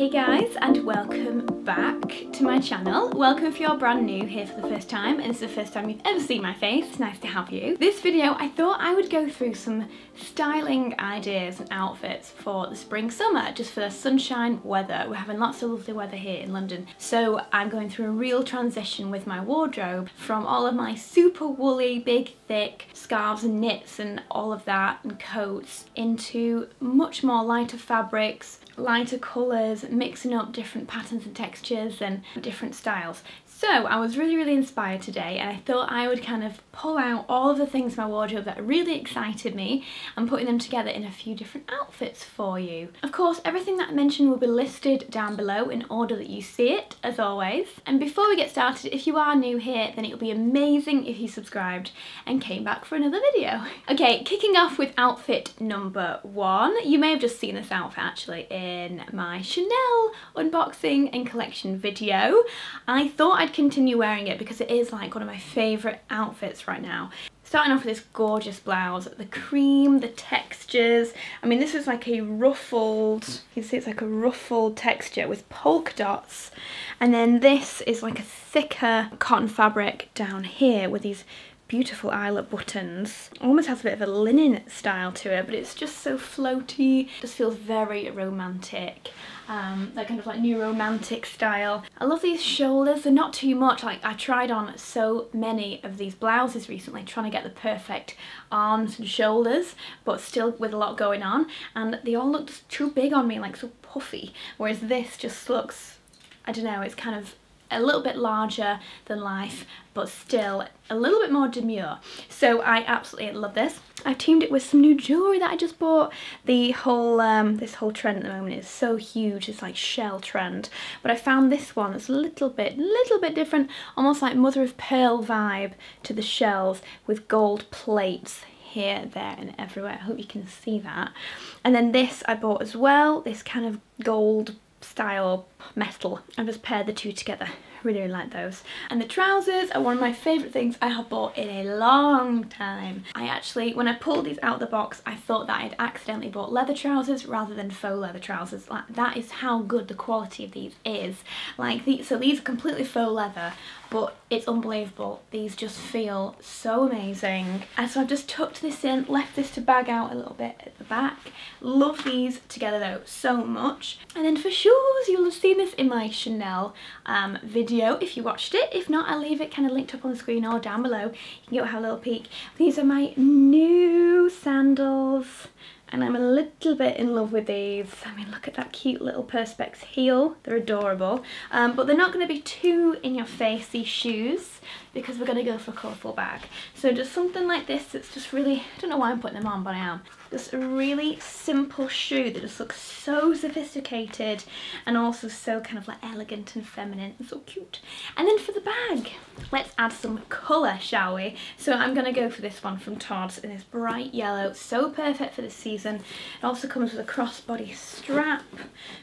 Hey guys, and welcome back to my channel. Welcome if you're brand new here for the first time and it's the first time you've ever seen my face. It's nice to have you. This video I thought I would go through some styling ideas and outfits for the spring summer, just for the sunshine weather. We're having lots of lovely weather here in London, so I'm going through a real transition with my wardrobe from all of my super woolly, big, thick scarves and knits and all of that and coats into much more lighter fabrics, lighter colours, mixing up different patterns and textures and different styles. So I was really inspired today, and I thought I would kind of pull out all of the things in my wardrobe that really excited me and putting them together in a few different outfits for you. Of course, everything that I mentioned will be listed down below in order that you see it, as always. And before we get started, if you are new here, then it would be amazing if you subscribed and came back for another video. Okay, kicking off with outfit number one. You may have just seen this outfit actually in my Chanel unboxing and collection video. I thought I'd continue wearing it because it is like one of my favourite outfits right now. Starting off with this gorgeous blouse, the cream, the textures. I mean, this is like a ruffled, you can see it's like a ruffled texture with polka dots. And then this is like a thicker cotton fabric down here with these beautiful eyelet buttons. Almost has a bit of a linen style to it, but it's just so floaty. Just feels very romantic. That kind of like new romantic style. I love these shoulders. They're not too much. Like, I tried on so many of these blouses recently, trying to get the perfect arms and shoulders, but still with a lot going on, and they all look just too big on me, like so puffy. Whereas this just looks, I don't know, it's kind of a little bit larger than life, but still a little bit more demure. So I absolutely love this. I've teamed it with some new jewellery that I just bought. The whole this whole trend at the moment is so huge. It's like shell trend, but I found this one that's a little bit different, almost like mother of pearl vibe to the shells, with gold plates here, there and everywhere. I hope you can see that. And then this I bought as well, this kind of gold style metal. I've just paired the two together. Really like those. And the trousers are one of my favourite things I have bought in a long time. I actually, when I pulled these out of the box, I thought that I'd accidentally bought leather trousers rather than faux leather trousers. Like, that is how good the quality of these is. Like, so these are completely faux leather, but it's unbelievable. These just feel so amazing. And so I've just tucked this in, left this to bag out a little bit at the back. Love these together though so much. And then for shoes, you'll have seen this in my Chanel video if you watched it. If not, I'll leave it kind of linked up on the screen or down below. You can go have a little peek. These are my new sandals, and I'm a little bit in love with these. I mean, look at that cute little perspex heel. They're adorable. But they're not going to be too in your face, these shoes, because we're going to go for a colourful bag. So just something like this that's just really, I don't know why I'm putting them on, but I am. Just a really simple shoe that just looks so sophisticated and also so kind of like elegant and feminine and so cute. And then for the bag, let's add some colour, shall we? So I'm going to go for this one from Tote in this bright yellow, so perfect for this season. It also comes with a crossbody strap,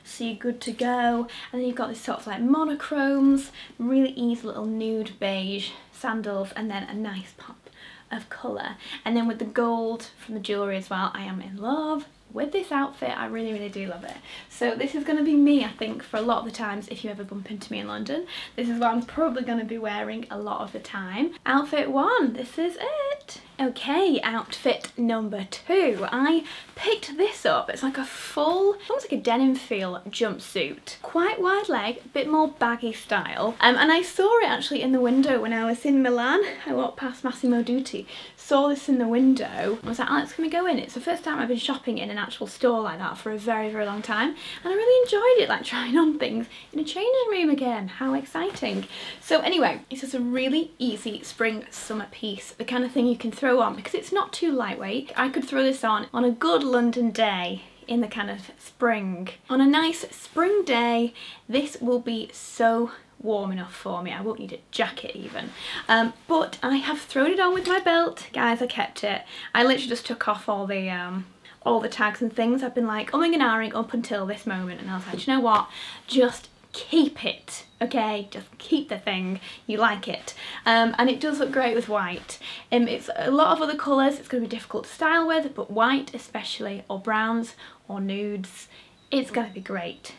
so you're good to go. And then you've got this sort of like monochromes, really easy little nude beige sandals, and then a nice pop of colour. And then with the gold from the jewellery as well, I am in love with this outfit. I really do love it. So this is going to be me, I think, for a lot of the times if you ever bump into me in London. This is what I'm probably going to be wearing a lot of the time. Outfit one, this is it. Okay, outfit number two. I picked this up. It's like a full, almost like a denim feel jumpsuit. Quite wide leg, a bit more baggy style. And I saw it actually in the window when I was in Milan. I walked past Massimo Dutti, saw this in the window. I was like, Alex, can we go in? It's the first time I've been shopping in an actual store like that for a very long time. And I really enjoyed it, like trying on things in a changing room again. How exciting. So anyway, it's just a really easy spring summer piece. The kind of thing you can throw on because it's not too lightweight. I could throw this on a good London day in the kind of spring. On a nice spring day, this will be so warm enough for me. I won't need a jacket even. But I have thrown it on with my belt. Guys, I kept it. I literally just took off all the tags and things. I've been like umming and ahhing up until this moment, and I was like, you know what? Just keep it, okay? Just keep the thing. You like it. And it does look great with white. It's a lot of other colours. It's going to be difficult to style with, but white especially, or browns, or nudes, it's going to be great.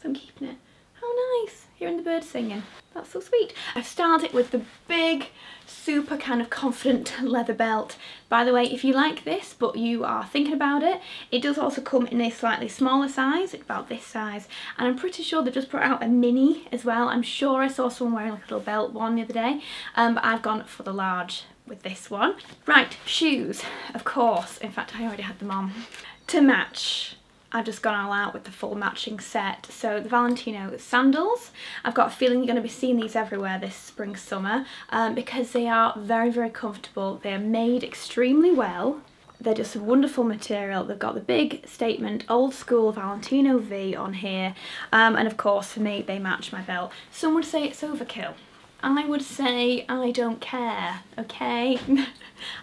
so I'm keeping it. How nice, hearing the birds singing. That's so sweet. I've styled it with the big, super kind of confident leather belt. By the way, if you like this but you are thinking about it, it does also come in a slightly smaller size, about this size, and I'm pretty sure they've just brought out a mini as well. I'm sure I saw someone wearing like a little belt one the other day, but I've gone for the large with this one. Right, shoes, of course. In fact, I already had them on. To match, I've just gone all out with the full matching set. So the Valentino sandals, I've got a feeling you're going to be seeing these everywhere this spring summer, because they are very, very comfortable. They're made extremely well. They're just a wonderful material. They've got the big statement old school Valentino V on here, and of course for me they match my belt. Some would say it's overkill. I would say I don't care, okay?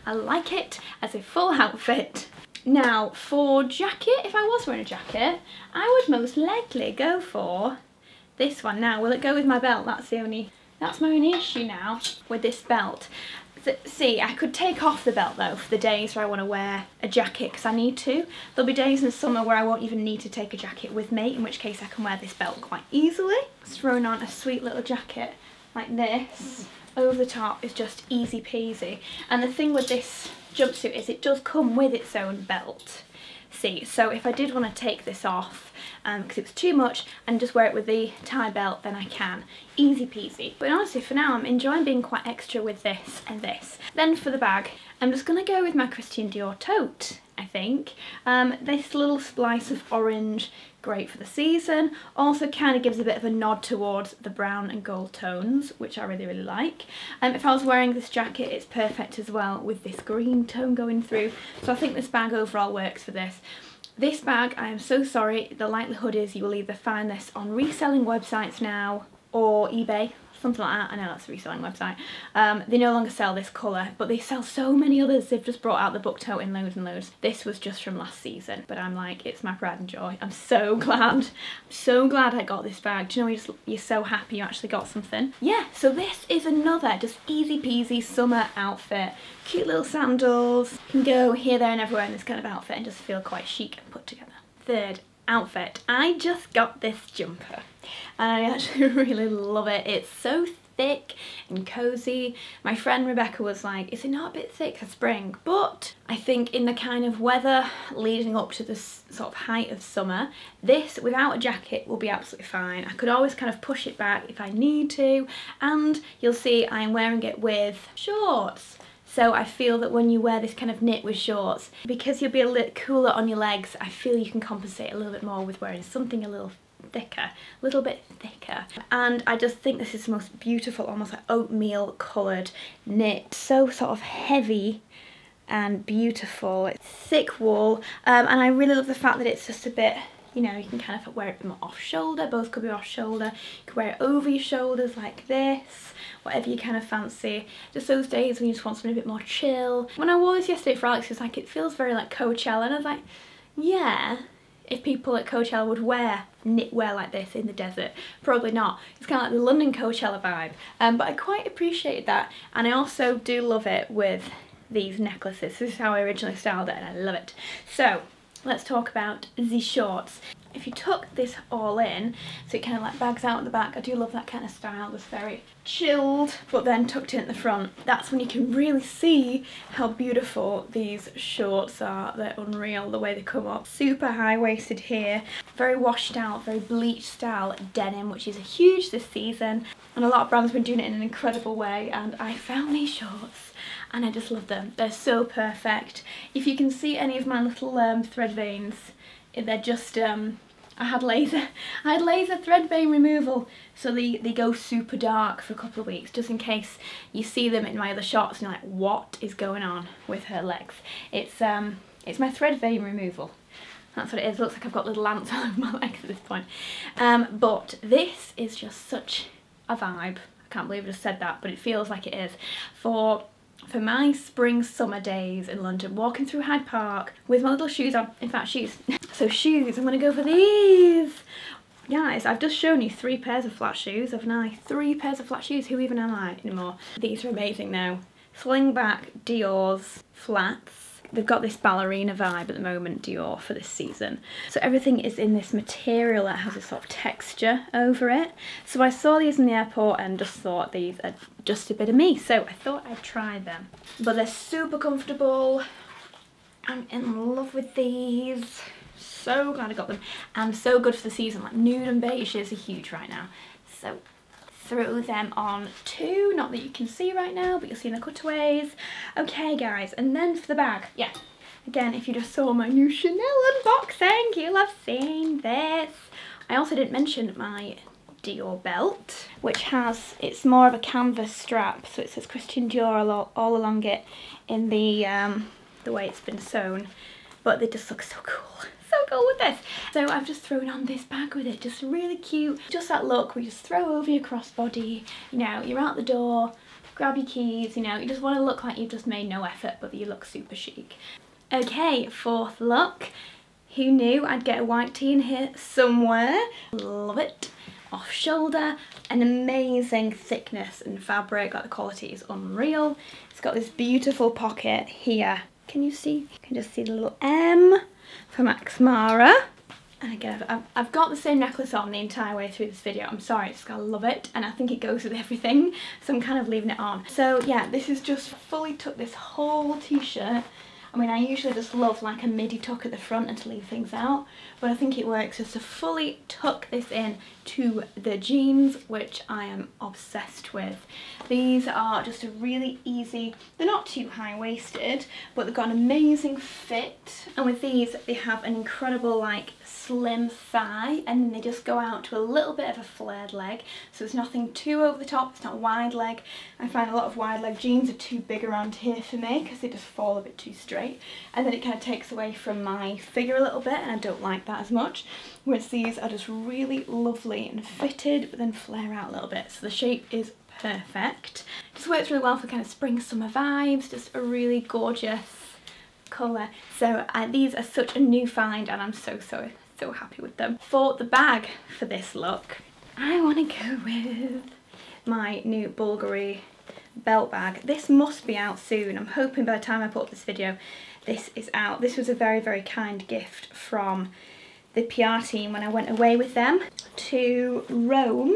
I like it as a full outfit. Now, for jacket, if I was wearing a jacket, I would most likely go for this one. Now, will it go with my belt? That's my only issue now with this belt. See, I could take off the belt though for the days where I want to wear a jacket because I need to. There'll be days in summer where I won't even need to take a jacket with me, in which case I can wear this belt quite easily. Just throwing on a sweet little jacket like this over the top is just easy peasy. And the thing with this jumpsuit is it does come with its own belt. See, so if I did want to take this off because it was too much and just wear it with the tie belt, then I can. Easy peasy. But honestly, for now I'm enjoying being quite extra with this and this. Then for the bag, I'm just going to go with my Christian Dior tote, I think. This little splice of orange, great for the season. Also kind of gives a bit of a nod towards the brown and gold tones, which I really, really like. If I was wearing this jacket, it's perfect as well with this green tone going through. So I think this bag overall works for this. This bag, I am so sorry, the likelihood is you will either find this on reselling websites now or eBay, something like that. I know that's a reselling website. They no longer sell this colour, but they sell so many others. They've just brought out the book tote in loads and loads. This was just from last season, but I'm like, it's my pride and joy. I'm so glad. I'm so glad I got this bag. Do you know, you're so happy you actually got something? Yeah, so this is another just easy peasy summer outfit. Cute little sandals. You can go here, there and everywhere in this kind of outfit and just feel quite chic and put together. Third outfit. I just got this jumper and I actually really love it. It's so thick and cozy. My friend Rebecca was like, is it not a bit thick for spring? But I think in the kind of weather leading up to this sort of height of summer, this without a jacket will be absolutely fine. I could always kind of push it back if I need to, and you'll see I'm wearing it with shorts. So I feel that when you wear this kind of knit with shorts, because you'll be a little cooler on your legs, I feel you can compensate a little bit more with wearing something a little thicker, a little bit thicker. And I just think this is the most beautiful, almost like oatmeal coloured knit. So sort of heavy and beautiful. It's thick wool, and I really love the fact that it's just a bit, you know, you can kind of wear it off shoulder, both could be off shoulder. You can wear it over your shoulders like this, whatever you kind of fancy. Just those days when you just want something a bit more chill. When I wore this yesterday for Alex, it was like, it feels very like Coachella, and I was like, yeah, if people at Coachella would wear knitwear like this in the desert. Probably not. It's kind of like the London Coachella vibe, but I quite appreciated that, and I also do love it with these necklaces. This is how I originally styled it and I love it. So let's talk about the shorts. If you tuck this all in, so it kind of like bags out at the back, I do love that kind of style, just very chilled, but then tucked in at the front. That's when you can really see how beautiful these shorts are. They're unreal, the way they come up. Super high-waisted here, very washed out, very bleached style denim, which is huge this season, and a lot of brands have been doing it in an incredible way, and I found these shorts and I just love them. They're so perfect. If you can see any of my little thread veins, they're just, I had laser thread vein removal, so they go super dark for a couple of weeks, just in case you see them in my other shots and you're like, what is going on with her legs? It's my thread vein removal. That's what it is. It looks like I've got little ants all over my legs at this point. But this is just such a vibe. I can't believe I just said that, but it feels like it is. For my spring summer days in London, walking through Hyde Park with my little shoes on, in fact shoes. So shoes, I'm gonna go for these. Guys, I've just shown you 3 pairs of flat shoes, haven't I? 3 pairs of flat shoes, who even am I anymore? These are amazing now. Slingback Dior's flats. they've got this ballerina vibe at the moment, Dior, for this season. So everything is in this material that has a sort of texture over it. So I saw these in the airport and just thought these are just a bit of me. So I thought I'd try them. But they're super comfortable. I'm in love with these. So glad I got them. And so good for the season. Like nude and beige is huge right now. So throw them on too, not that you can see right now, but you'll see in the cutaways. Okay guys, and then for the bag, yeah, again, if you just saw my new Chanel unboxing, you'll have seen this. I also didn't mention my Dior belt, which has, it's more of a canvas strap, so it says Christian Dior all along it in the way it's been sewn, but they just look so cool. So cool with this. So I've just thrown on this bag with it, just really cute. Just that look where you just throw over your crossbody, you know, you're out the door, grab your keys, you know, you just want to look like you've just made no effort, but you look super chic. Okay, fourth look. Who knew I'd get a white tee in here somewhere? Love it. Off shoulder, an amazing thickness and fabric, like the quality is unreal. It's got this beautiful pocket here. Can you see? You can just see the little M from Axmara. And again, I've got the same necklace on the entire way through this video. I'm sorry, I love it, and I think it goes with everything, so I'm kind of leaving it on. So yeah, this is just fully took this whole t-shirt. I mean, I usually just love like a midi tuck at the front and to leave things out, but I think it works just to fully tuck this in to the jeans, which I am obsessed with. These are just a really easy, they're not too high-waisted, but they've got an amazing fit, and with these they have an incredible like slim thigh, and then they just go out to a little bit of a flared leg, so there's nothing too over the top, it's not wide leg. I find a lot of wide leg jeans are too big around here for me because they just fall a bit too straight, and then it kind of takes away from my figure a little bit, and I don't like that as much, whereas these are just really lovely and fitted, but then flare out a little bit, so the shape is perfect. Just works really well for kind of spring summer vibes, just a really gorgeous colour. So these are such a new find, and I'm so happy with them. For the bag for this look, I want to go with my new Bulgari belt bag. This must be out soon. I'm hoping by the time I put up this video this is out. This was a very kind gift from the PR team when I went away with them to Rome,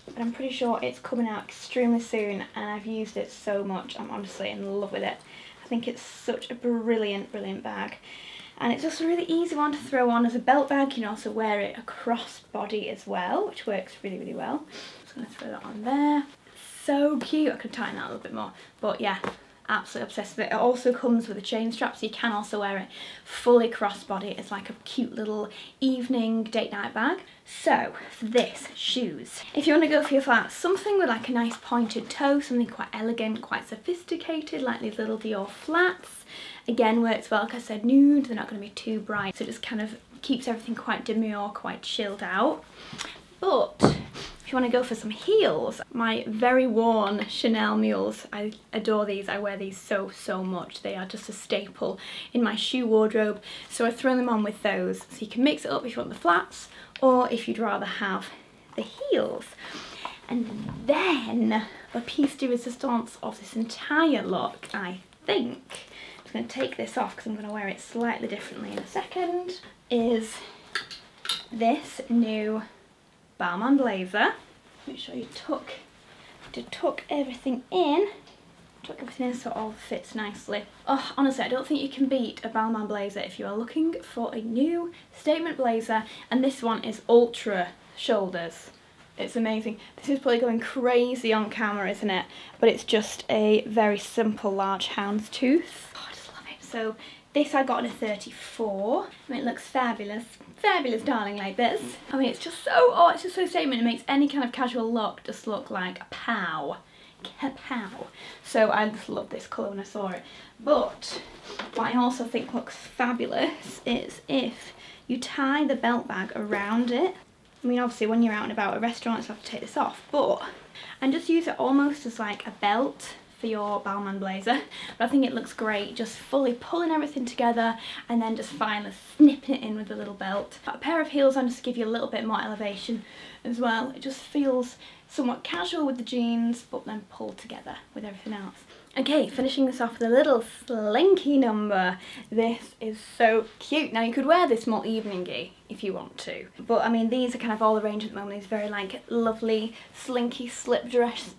but I'm pretty sure it's coming out extremely soon, and I've used it so much. I'm honestly in love with it. I think it's such a brilliant bag, and it's just a really easy one to throw on as a belt bag. You can also wear it across body as well, which works really well. Just going to throw that on there. So cute. I could tighten that a little bit more, but yeah, absolutely obsessed with it. It also comes with a chain strap, so you can also wear it fully crossbody. It's like a cute little evening date night bag. So for this, shoes. If you want to go for your flats, something with like a nice pointed toe, something quite elegant, quite sophisticated, like these little Dior flats. Again, works well, like I said, nude, they're not going to be too bright, so it just kind of keeps everything quite demure, quite chilled out. But if you want to go for some heels, my very worn Chanel Mules, I adore these. I wear these so much. They are just a staple in my shoe wardrobe, so I throw them on with those. So you can mix it up if you want the flats, or if you'd rather have the heels. And then the piece de resistance of this entire look, I think, I'm just going to take this off because I'm going to wear it slightly differently in a second, is this new Balmain blazer. Make sure you tuck everything in. Tuck everything in so it all fits nicely. Oh, honestly, I don't think you can beat a Balmain blazer if you are looking for a new statement blazer, and this one is ultra shoulders. It's amazing. This is probably going crazy on camera, isn't it? But it's just a very simple large houndstooth. Oh, I just love it. So this I got in a 34. I mean, it looks fabulous. Fabulous darling like this. I mean, it's just so, it's just so statement. It makes any kind of casual look just look like a pow. Kapow. So I just love this colour when I saw it. But what I also think looks fabulous is if you tie the belt bag around it. I mean, obviously when you're out and about at restaurants you have to take this off, but and just use it almost as like a belt for your Balmain blazer, but I think it looks great just fully pulling everything together and then just finally snipping it in with a little belt. A pair of heels on just to give you a little bit more elevation as well. It just feels somewhat casual with the jeans but then pulled together with everything else. Okay, finishing this off with a little slinky number. This is so cute. Now you could wear this more evening-y if you want to, but I mean these are kind of all the range at the moment. These very like lovely slinky slip dresses.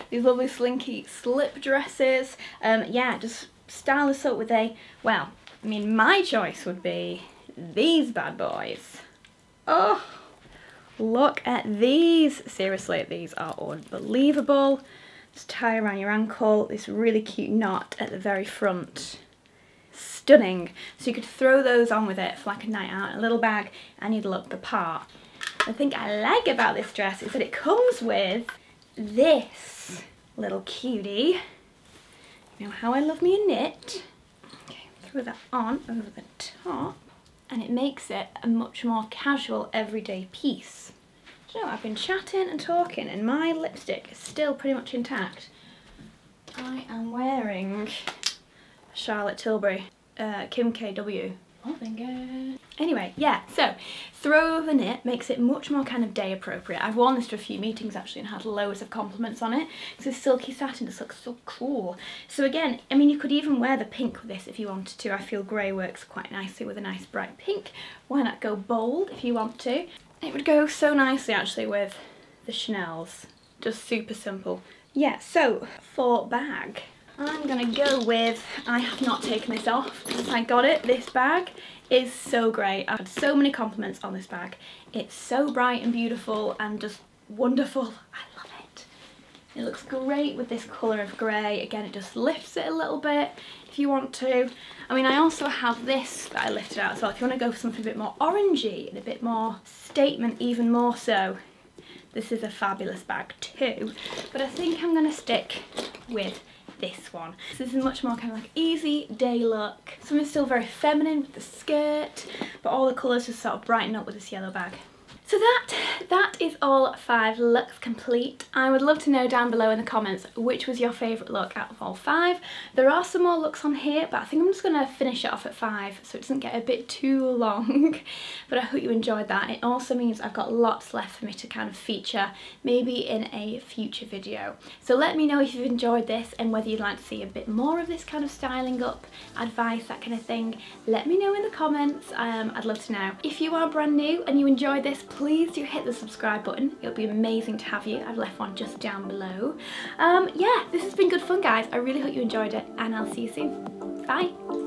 These lovely slinky slip dresses. Yeah, just style this up with a, well, I mean my choice would be these bad boys. Oh, look at these. Seriously, these are unbelievable. Just tie around your ankle, this really cute knot at the very front. Stunning. So you could throw those on with it for like a night out in a little bag and you'd look the part. The thing I like about this dress is that it comes with this little cutie. You know how I love me a knit. Okay, throw that on over the top and it makes it a much more casual everyday piece. So I've been chatting and talking and my lipstick is still pretty much intact. I am wearing Charlotte Tilbury, Kim KW. Oh, finger. Anyway, yeah, so throw over knit makes it much more kind of day appropriate. I've worn this to a few meetings actually and had loads of compliments on it because this silky satin just looks so cool. So again, I mean you could even wear the pink with this if you wanted to. I feel grey works quite nicely with a nice bright pink. Why not go bold if you want to? It would go so nicely actually with the Chanel's, just super simple. Yeah, so for bag, I'm gonna go with, I have not taken this off since I got it. This bag is so great. I've had so many compliments on this bag. It's so bright and beautiful and just wonderful. I love it. It looks great with this colour of grey. Again, it just lifts it a little bit if you want to. I mean, I also have this that I lifted out as well. If you want to go for something a bit more orangey and a bit more statement, even more so, this is a fabulous bag too. But I think I'm going to stick with this one. This is a much more kind of like easy day look. Something still very feminine with the skirt, but all the colours just sort of brighten up with this yellow bag. So that is all 5 looks complete. I would love to know down below in the comments which was your favourite look out of all 5. There are some more looks on here, but I think I'm just going to finish it off at 5 so it doesn't get a bit too long. But I hope you enjoyed that. It also means I've got lots left for me to kind of feature, maybe in a future video. So let me know if you've enjoyed this and whether you'd like to see a bit more of this kind of styling up, advice, that kind of thing. Let me know in the comments. I'd love to know. If you are brand new and you enjoyed this, please do hit the subscribe button. It would be amazing to have you. I've left one just down below. Yeah, this has been good fun, guys. I really hope you enjoyed it and I'll see you soon. Bye.